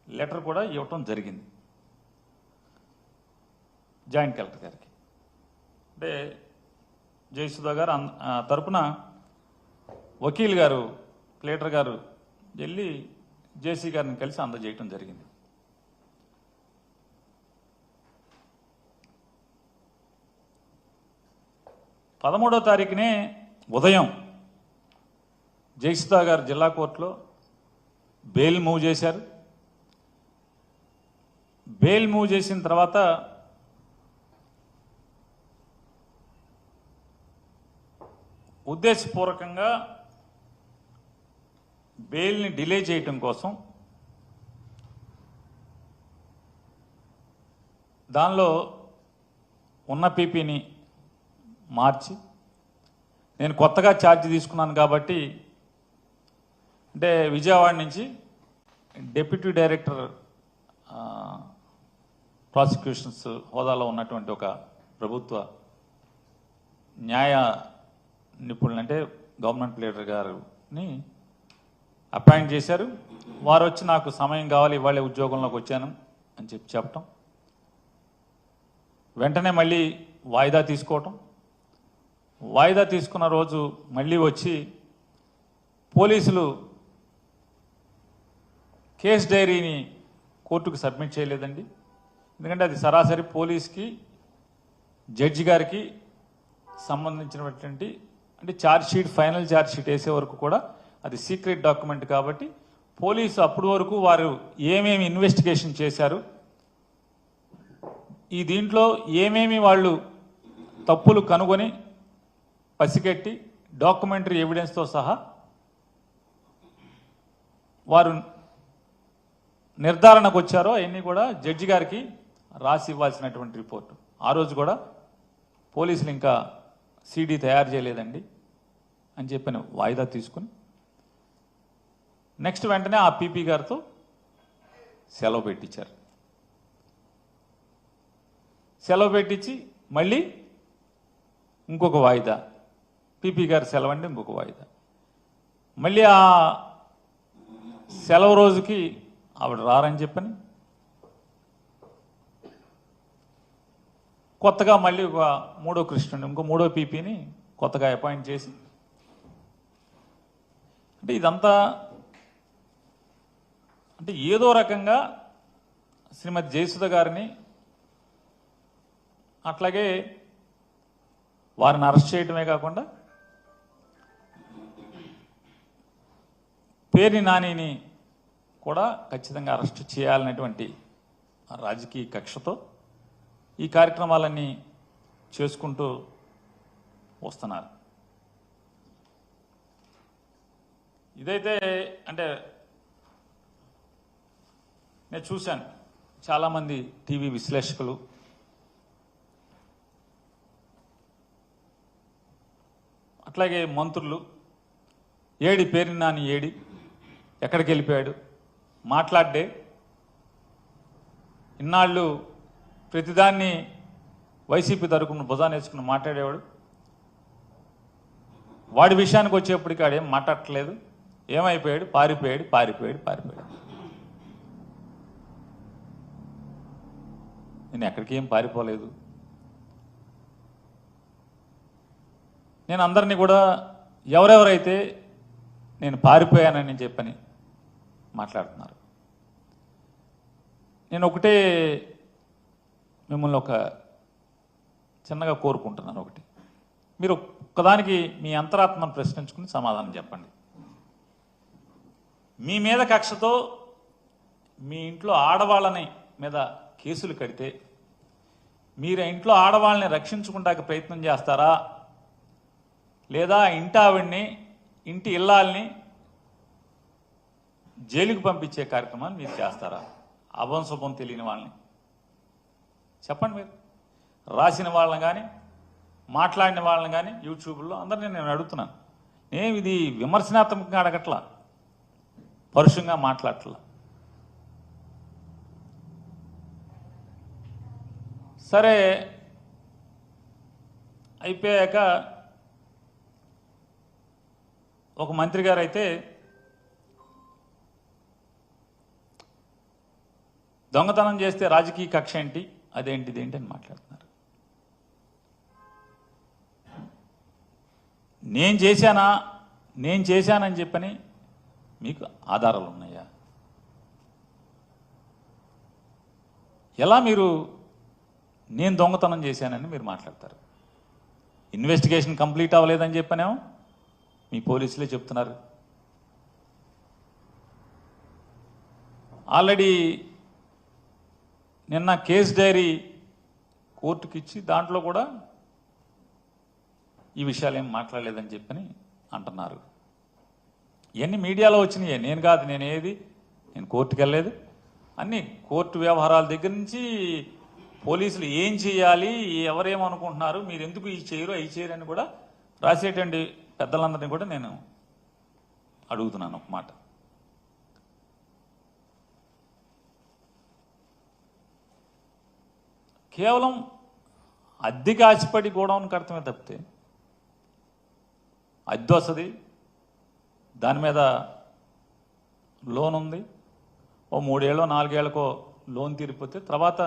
Letter కూడా ఇవ్వటం జరిగింది జాయింట్ కలెక్టర్ గారికి. అంటే జయసుధా గారు తరపున వకీల్ గారు ప్లేటర్ గారు వెళ్ళి జేసీ గారిని కలిసి అందజేయటం జరిగింది. పదమూడో తారీఖునే ఉదయం జయసుధా గారు జిల్లా కోర్టులో బెయిల్ మూవ్ చేశారు. బెయిల్ మూవ్ చేసిన తర్వాత ఉద్దేశపూర్వకంగా బెయిల్ని డిలే చేయటం కోసం దానిలో ఉన్న పీపీని మార్చి, నేను కొత్తగా ఛార్జ్ తీసుకున్నాను కాబట్టి, అంటే విజయవాడ నుంచి డిప్యూటీ డైరెక్టర్ ప్రాసిక్యూషన్స్ హోదాలో ఉన్నటువంటి ఒక ప్రభుత్వ న్యాయ నిపుణులు అంటే గవర్నమెంట్ లీడర్ గారిని అపాయింట్ చేశారు. వారు వచ్చి నాకు సమయం కావాలి, ఇవాళ ఉద్యోగంలోకి వచ్చాను అని చెప్పటం, వెంటనే మళ్ళీ వాయిదా తీసుకోవటం, వాయిదా తీసుకున్న రోజు మళ్ళీ వచ్చి పోలీసులు కేస్ డైరీని కోర్టుకు సబ్మిట్ చేయలేదండి. ఎందుకంటే అది సరాసరి పోలీస్కి జడ్జి గారికి సంబంధించినటువంటి, అంటే charge sheet, final charge sheet వేసే వరకు కూడా అది సీక్రెట్ డాక్యుమెంట్ కాబట్టి పోలీసు అప్పటి వరకు వారు ఏమేమి ఇన్వెస్టిగేషన్ చేశారు, ఈ దీంట్లో ఏమేమి వాళ్ళు తప్పులు కనుగొని పసిగట్టి డాక్యుమెంటరీ ఎవిడెన్స్తో సహా వారు నిర్ధారణకు వచ్చారో అవన్నీ కూడా జడ్జి గారికి రాసి ఇవ్వాల్సినటువంటి రిపోర్టు. ఆ రోజు కూడా పోలీసులు ఇంకా సీడీ తయారు చేయలేదండి అని చెప్పిన వాయిదా తీసుకుని నెక్స్ట్ వెంటనే ఆ పీపీ గారితో సెలవు పెట్టించారు. సెలవు పెట్టించి మళ్ళీ ఇంకొక వాయిదా, పీపీ గారి సెలవు అంటే ఇంకొక వాయిదా. మళ్ళీ ఆ సెలవు రోజుకి ఆవిడ రారని చెప్పని కొత్తగా మళ్ళీ ఒక మూడో కృష్ణుని, ఇంకో మూడో పీపీని కొత్తగా అపాయింట్ చేసి, అంటే ఇదంతా అంటే ఏదో రకంగా శ్రీమతి జయసుధ గారిని, అట్లాగే వారిని అరెస్ట్ చేయడమే కాకుండా పేర్ని నానిని కూడా ఖచ్చితంగా అరెస్ట్ చేయాలనేటువంటి రాజకీయ కక్షతో ఈ కార్యక్రమాలన్నీ చేసుకుంటూ వస్తున్నారు. ఇదైతే అంటే నేను చూశాను చాలామంది టీవీ విశ్లేషకులు అట్లాగే మంత్రులు ఏడి పేరు నాని ఏడి, ఎక్కడికి వెళ్ళిపోయాడు, మాట్లాడ్డే, ఇన్నాళ్ళు ప్రతిదాన్ని వైసీపీ తరపున భుజాన్ని వేసుకుని మాట్లాడేవాడు, వాడి విషయానికి వచ్చేప్పటికి ఆడేం మాట్లాడట్లేదు, ఏమైపోయాడు, పారిపోయాడు పారిపోయాడు పారిపోయాడు. నేను ఎక్కడికి ఏం పారిపోలేదు. నేను అందరినీ కూడా ఎవరెవరైతే నేను పారిపోయానని చెప్పని మాట్లాడుతున్నారు, నేను ఒకటే మిమ్మల్ని ఒక చిన్నగా కోరుకుంటున్నాను. ఒకటి, మీరు ఒక్కదానికి మీ అంతరాత్మను ప్రశ్నించుకుని సమాధానం చెప్పండి. మీ మీద కక్షతో మీ ఇంట్లో ఆడవాళ్ళని మీద కేసులు కడితే మీరు ఇంట్లో ఆడవాళ్ళని రక్షించుకుంటానికి ప్రయత్నం చేస్తారా, లేదా ఇంటి ఆవిడ్ని, ఇంటి ఇల్లాల్ని జైలుకు పంపించే కార్యక్రమాన్ని మీరు చేస్తారా? అభం శుభం తెలియని వాళ్ళని చెప్పండి. మీరు రాసిన వాళ్ళని కానీ మాట్లాడిన వాళ్ళని కానీ యూట్యూబ్లో అందరినీ నేను అడుగుతున్నాను. నేను ఇది విమర్శనాత్మకంగా అడగట్లా, పరుషంగా మాట్లాడట్లా. సరే అయిపోయాక ఒక మంత్రి గారు అయితే దొంగతనం చేస్తే రాజకీయ కక్ష ఏంటి, అదేంటిది ఏంటి అని మాట్లాడుతున్నారు. నేను చేశానని చెప్పని మీకు ఆధారాలు ఉన్నాయా? ఎలా మీరు నేను దొంగతనం చేశానని మీరు మాట్లాడతారు? ఇన్వెస్టిగేషన్ కంప్లీట్ అవ్వలేదని చెప్పనేమో మీ పోలీసులే చెప్తున్నారు. ఆల్రెడీ నిన్న కేసు డైరీ కోర్టుకి ఇచ్చి దాంట్లో కూడా ఈ విషయాలు ఏం మాట్లాడలేదని చెప్పని అంటున్నారు. ఇవన్నీ మీడియాలో వచ్చినాయే, నేను కాదు. నేను కోర్టుకు వెళ్ళలేదు. అన్నీ కోర్టు వ్యవహారాల దగ్గర నుంచి పోలీసులు ఏం చేయాలి, ఎవరేమనుకుంటున్నారు, మీరు ఎందుకు ఈ చేయరు అవి చేయరు అని కూడా రాసేటువంటి పెద్దలందరినీ కూడా నేను అడుగుతున్నాను ఒక మాట. కేవలం అద్దెకి ఆశపడి గోడౌన్ కడతమే తప్పితే అద్దె వస్తుంది, దాని మీద లోన్ ఉంది, ఓ 3 ఏళ్ళో 4 ఏళ్ళకో లోన్ తీరిపోతే తర్వాత